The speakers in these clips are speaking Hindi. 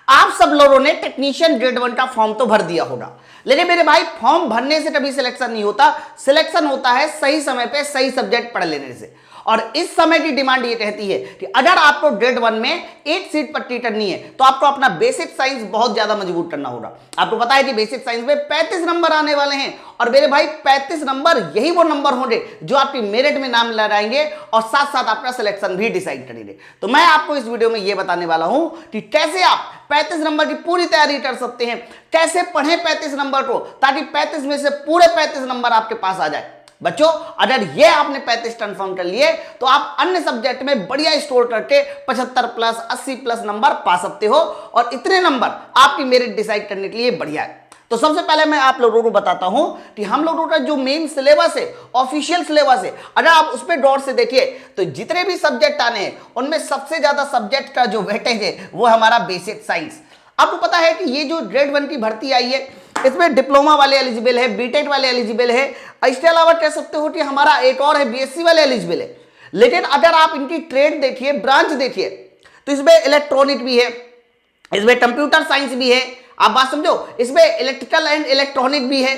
आप सब लोगों ने टेक्नीशियन ग्रेड 1 का फॉर्म तो भर दिया होगा, लेकिन मेरे भाई फॉर्म भरने से कभी सिलेक्शन नहीं होता। सिलेक्शन होता है सही समय पे सही सब्जेक्ट पढ़ लेने से। और इस समय की डिमांड ये कहती है कि अगर आपको ग्रेड 1 में 8 सीट पट्टी करनी है तो आपको अपना बेसिक साइंस बहुत ज्यादा मजबूत करना होगा। आपको पता है कि बेसिक साइंस में 35 नंबर आने वाले हैं, और मेरे भाई 35 नंबर यही वो नंबर होंगे जो आपकी मेरिट में नाम लगाएंगे और साथ साथ आपका सिलेक्शन भी डिसाइड करेंगे। तो मैं आपको इस वीडियो में ये बताने वाला हूं कि कैसे आप 35 नंबर की पूरी तैयारी कर सकते हैं, कैसे पढ़ें 35 नंबर को, ताकि 35 में से पूरे 35 नंबर आपके पास आ जाए। बच्चों, अगर ये आपने 35 कंफर्म कर लिए तो आप अन्य सब्जेक्ट में बढ़िया स्कोर करके 75 प्लस 80 प्लस नंबर पा सकते हो, और इतने नंबर आपकी मेरिट डिसाइड करने के लिए बढ़िया है। तो सबसे पहले मैं आप लोगों को बताता हूं कि हम लोगों का जो मेन सिलेबस है, ऑफिशियल सिलेबस है, अगर आप उस पर गौर से देखिए तो जितने भी सब्जेक्ट आने हैं उनमें सबसे ज्यादा सब्जेक्ट का जो वेटेज है वो हमारा बेसिक साइंस। आपको पता है कि ये जो ग्रेड 1 की भर्ती आई है इसमें डिप्लोमा वाले एलिजिबल है, बीटेक वाले एलिजिबल है, इसके अलावा कह सकते हो कि हमारा एक और है बीएससी वाले एलिजिबल है। लेकिन अगर आप इनकी ट्रेड देखिए, ब्रांच देखिए, तो इसमें इलेक्ट्रॉनिक भी है, इसमें कंप्यूटर साइंस भी है, आप बात समझो, इसमें इलेक्ट्रिकल एंड इलेक्ट्रॉनिक भी है,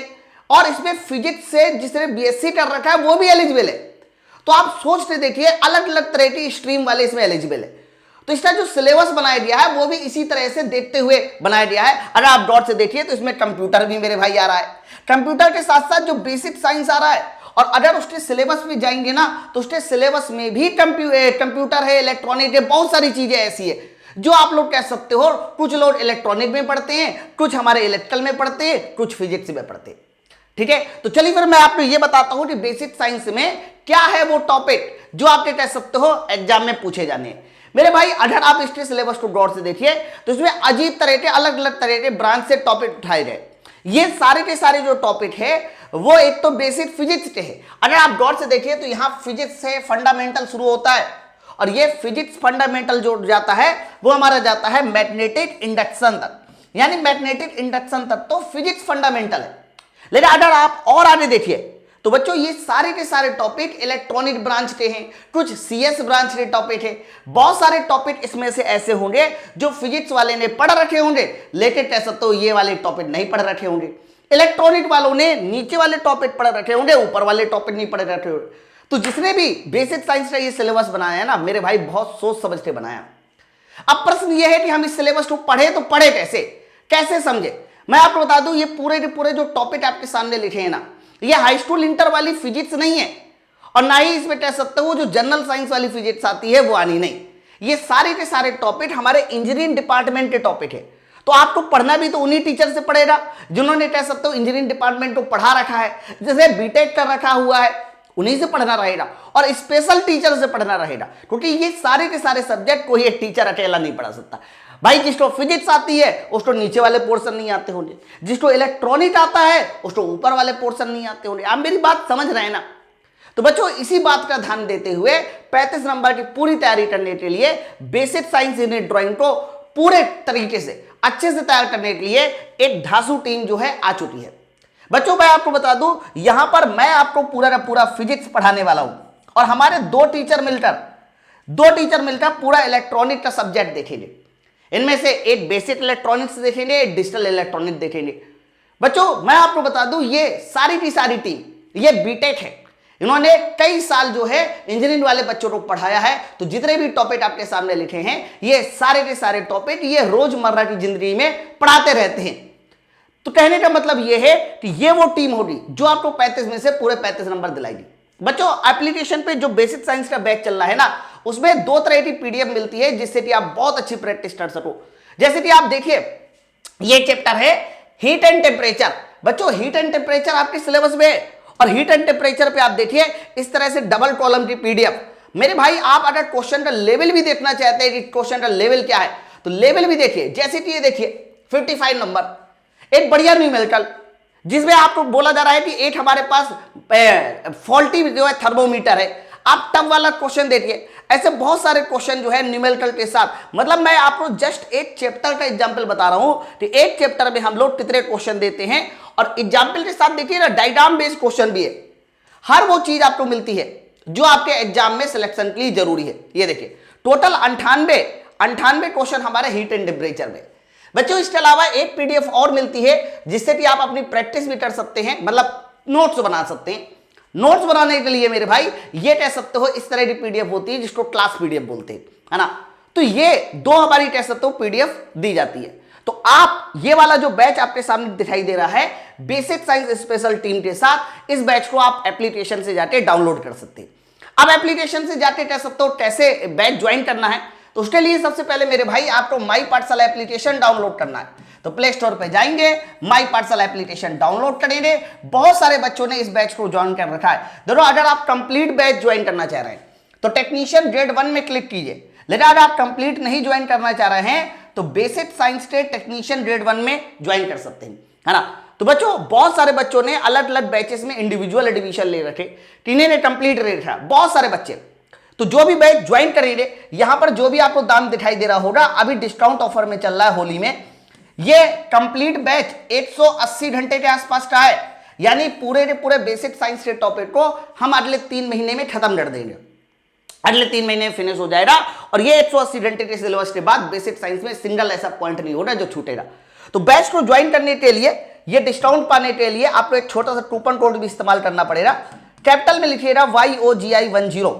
और इसमें फिजिक्स से जिसने बीएससी कर रखा है वो भी एलिजिबल है। तो आप सोच के देखिए, अलग अलग तरह की स्ट्रीम वाले इसमें एलिजिबल है। तो इसका जो सिलेबस बनाया गया है वो भी इसी तरह से देखते हुए बनाया गया है। अगर आप डॉट से देखिए तो इसमें कंप्यूटर भी मेरे भाई आ रहा है, कंप्यूटर के साथ साथ जो बेसिक साइंस आ रहा है, और अगर उसके सिलेबस में जाएंगे ना तो उसके सिलेबस में भी कंप्यूटर है, इलेक्ट्रॉनिक है, बहुत सारी चीजें ऐसी है जो आप लोग कह सकते हो कुछ लोग इलेक्ट्रॉनिक में पढ़ते हैं, कुछ हमारे इलेक्ट्रिकल में पढ़ते हैं, कुछ फिजिक्स में पढ़ते हैं। ठीक है, तो चलिए फिर मैं आपको यह बताता हूं कि बेसिक साइंस में क्या है वो टॉपिक जो आपके कह सकते हो एग्जाम में पूछे जाने हैं। मेरे भाई अगर आप इसके सिलेबस को गौर से देखिए तो इसमें अजीब तरह के, अलग अलग तरह के ब्रांच से टॉपिक उठाए गए। ये सारे के सारे जो टॉपिक है वो एक तो बेसिक फिजिक्स के है। अगर आप गौर से देखिए तो यहां फिजिक्स से फंडामेंटल शुरू होता है, और ये फिजिक्स फंडामेंटल जो जाता है वो हमारा जाता है मैग्नेटिक इंडक्शन तक, यानी मैग्नेटिक इंडक्शन तक तो फिजिक्स फंडामेंटल है। लेकिन अगर आप और आगे देखिए तो बच्चों ये सारे के सारे टॉपिक इलेक्ट्रॉनिक ब्रांच के हैं, कुछ सीएस ब्रांच के टॉपिक है, बहुत सारे टॉपिक इसमें से ऐसे होंगे जो फिजिक्स वाले ने पढ़ रखे होंगे, लेकिन कह सकते हो ये वाले टॉपिक नहीं पढ़ रखे होंगे। इलेक्ट्रॉनिक वालों ने नीचे वाले टॉपिक पढ़ रखे होंगे, ऊपर वाले टॉपिक नहीं पढ़ रखे होंगे। तो जिसने भी बेसिक साइंस का ये सिलेबस बनाया है ना मेरे भाई, बहुत सोच समझ के बनाया। अब प्रश्न ये है कि हम इस सिलेबस को पढ़े तो पढ़े कैसे, कैसे समझे। मैं आपको बता दूं, ये पूरे के पूरे जो टॉपिक आपके सामने लिखे हैं ना, ये हाई स्कूल इंटर वाली फिजिक्स नहीं है, और ना ही इसमें कह सकते हो जो जनरल साइंस वाली फिजिक्स आती है वो आनी नहीं। ये सारे के सारे टॉपिक हमारे इंजीनियरिंग डिपार्टमेंट के टॉपिक है। तो आपको पढ़ना भी तो उन्हीं टीचर से पड़ेगा जिन्होंने कह सकते हो इंजीनियरिंग डिपार्टमेंट को पढ़ा रखा है, जैसे बीटेक कर रखा हुआ है, उन्हीं से पढ़ना रहेगा, और स्पेशल टीचर से पढ़ना रहेगा, क्योंकि ये सारे के सारे सब्जेक्ट कोई एक टीचर अकेला नहीं पढ़ा सकता। भाई जिसको फिजिक्स आती है उसको नीचे वाले पोर्शन नहीं आते होंगे, जिसको इलेक्ट्रॉनिक आता है उसको ऊपर वाले पोर्शन नहीं आते होंगे। आप मेरी बात समझ रहे हैं ना। तो बच्चों इसी बात का ध्यान देते हुए 35 नंबर की पूरी तैयारी करने के लिए बेसिक साइंस यूनिट ड्राइंग को पूरे तरीके से अच्छे से तैयार करने के लिए एक धांसू टीम जो है आ चुकी है। बच्चों मैं आपको बता दूं, यहां पर मैं आपको पूरा का पूरा फिजिक्स पढ़ाने वाला हूं, और हमारे दो टीचर मिलकर पूरा इलेक्ट्रॉनिक का सब्जेक्ट देखेंगे। इनमें से एक बेसिक इलेक्ट्रॉनिक्स देखेंगे, एक डिजिटल इलेक्ट्रॉनिक देखेंगे। बच्चों मैं आपको बता दूं, ये सारी की सारी टीम ये बीटेक है, इन्होंने कई साल जो है इंजीनियरिंग वाले बच्चों को पढ़ाया है। तो जितने भी टॉपिक आपके सामने लिखे हैं ये सारे के सारे टॉपिक ये रोजमर्रा की जिंदगी में पढ़ाते रहते हैं। तो कहने का मतलब ये है कि ये वो टीम होगी जो आपको 35 में से पूरे 35 नंबर दिलाएगी। बच्चों एप्लीकेशन पे जो बेसिक साइंस का बैच चल रहा है ना, उसमें दो तरह की पीडीएफ मिलती है जिससे कि आप बहुत अच्छी प्रैक्टिस कर सको। जैसे कि आप देखिए ये चैप्टर है हीट एंड टेम्परेचर। बच्चों हीट एंड टेम्परेचर आपके सिलेबस में है, और हीट एंड टेम्परेचर पे आप देखिए इस तरह से डबल कॉलम की पीडीएफ। मेरे भाई आप अगर क्वेश्चन का लेवल भी देखना चाहते हैं कि क्वेश्चन का लेवल क्या है, तो लेवल भी देखिए। जैसे कि ये देखिए 55 नंबर, एक बढ़िया न्यूमेरिकल जिसमें आपको बोला जा रहा है कि एक हमारे पास फॉल्टी जो है थर्मोमीटर है। आप टफ वाला क्वेश्चन देखिए, ऐसे बहुत सारे क्वेश्चन जो है न्यूमेरिकल के साथ। मतलब मैं आपको जस्ट एक चैप्टर का एग्जांपल बता रहा हूं कि एक चैप्टर में हम लोग कितने क्वेश्चन देते हैं, और एग्जांपल के साथ देखिए ना डायग्राम बेस्ड क्वेश्चन भी है। हर वो चीज आपको मिलती है जो आपके एग्जाम में सिलेक्शन के लिए जरूरी है। ये देखिए टोटल 98 क्वेश्चन हमारे हीट एंड टेम्परेचर में। बच्चों इसके अलावा एक पीडीएफ और मिलती है जिससे कि आप अपनी प्रैक्टिस भी कर सकते हैं, मतलब नोट्स बना सकते हैं। नोट्स बनाने के लिए मेरे भाई ये कह सकते हो इस तरह की पीडीएफ होती है जिसको क्लास पीडीएफ बोलते हैं, है ना। तो ये दो हमारी कह सकते हो पीडीएफ दी जाती है। तो आप ये वाला जो बैच आपके सामने दिखाई दे रहा है बेसिक साइंस स्पेशल टीम के साथ, इस बैच को आप एप्लीकेशन से जाके डाउनलोड कर सकते हैं। अब एप्लीकेशन से जाके कह सकते हो कैसे बैच ज्वाइन करना है, तो उसके लिए सबसे पहले मेरे भाई आपको माई पाठशाला एप्लीकेशन डाउनलोड करना है। तो प्ले स्टोर पे जाएंगे, माई पाठशाला एप्लीकेशन डाउनलोड करेंगे। बहुत सारे बच्चों ने इस बैच को ज्वाइन कर रखा है। दोनों अगर आप कंप्लीट बैच ज्वाइन करना चाह रहे हैं तो टेक्नीशियन ग्रेड 1 में क्लिक कीजिए, लेकिन अगर आप कंप्लीट नहीं ज्वाइन करना चाह रहे हैं तो बेसिक साइंस के टेक्नीशियन ग्रेड 1 में ज्वाइन कर सकते हैं, है ना। तो बच्चों बहुत सारे बच्चों ने अलग अलग बैचेस में इंडिविजुअल एडमिशन ले रखे, तीनों ने कंप्लीट ले रखा, बहुत सारे बच्चे। तो जो भी बैच ज्वाइन करेंगे, यहां पर जो भी आपको दाम दिखाई दे रहा होगा, अभी डिस्काउंट ऑफर में चल रहा है होली में। ये कंप्लीट बैच 180 घंटे के आसपास का है, यानी पूरे के पूरे बेसिक साइंस के टॉपिक को हम अगले 3 महीने में खत्म कर देंगे। अगले 3 महीने में फिनिश हो जाएगा और ये 180 घंटे के सिलेबस के बाद बेसिक साइंस में सिंगल ऐसा पॉइंट नहीं होगा जो छूटेगा। तो बैच को ज्वाइन करने के लिए, ये डिस्काउंट पाने के लिए आपको एक छोटा सा कूपन कोड भी इस्तेमाल करना पड़ेगा। कैपिटल में लिखिएगा YOGI10।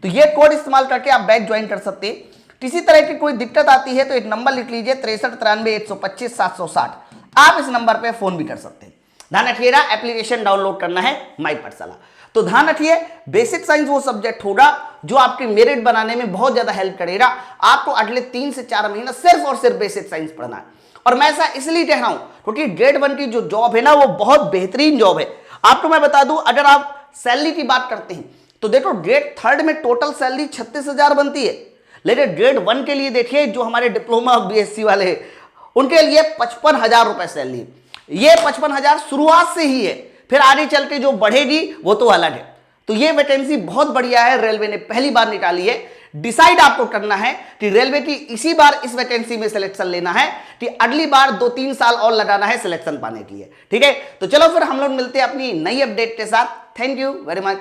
तो ये कोड इस्तेमाल करके आप बैच ज्वाइन कर सकते हैं। किसी तरह की कोई दिक्कत आती है तो एक नंबर लिख लीजिए 6393125760। आप इस नंबर पे फोन भी कर सकते हैं। ध्यान रखिएगा एप्लीकेशन डाउनलोड करना है माई पाठशाला। तो ध्यान रखिए बेसिक साइंस वो सब्जेक्ट होगा जो आपके मेरिट बनाने में बहुत ज्यादा हेल्प करेगा। आपको अगले 3 से 4 महीना सिर्फ और सिर्फ बेसिक साइंस पढ़ना है। और मैं ऐसा इसलिए कह रहा हूं क्योंकि ग्रेड 1 की जो जॉब है ना वो बहुत बेहतरीन जॉब है। आपको मैं बता दूं, अगर आप सैलरी की बात करते हैं तो देखो ग्रेड 3 में टोटल सैलरी 36,000 बनती है, लेकिन ग्रेड 1 के लिए देखिए जो हमारे डिप्लोमा BSc वाले हैं उनके लिए 55,000 रुपए सैलरी। ये 55,000 शुरुआत से ही है, फिर आगे चल के जो बढ़ेगी वो तो अलग है। तो ये वैकेंसी बहुत बढ़िया है, रेलवे ने पहली बार निकाली है। डिसाइड आपको करना है कि रेलवे की इसी बार इस वैकेंसी में सिलेक्शन लेना है कि अगली बार 2-3 साल और लगाना है सिलेक्शन पाने के लिए, ठीक है। तो चलो फिर हम लोग मिलते हैं अपनी नई अपडेट के साथ। Thank you very much.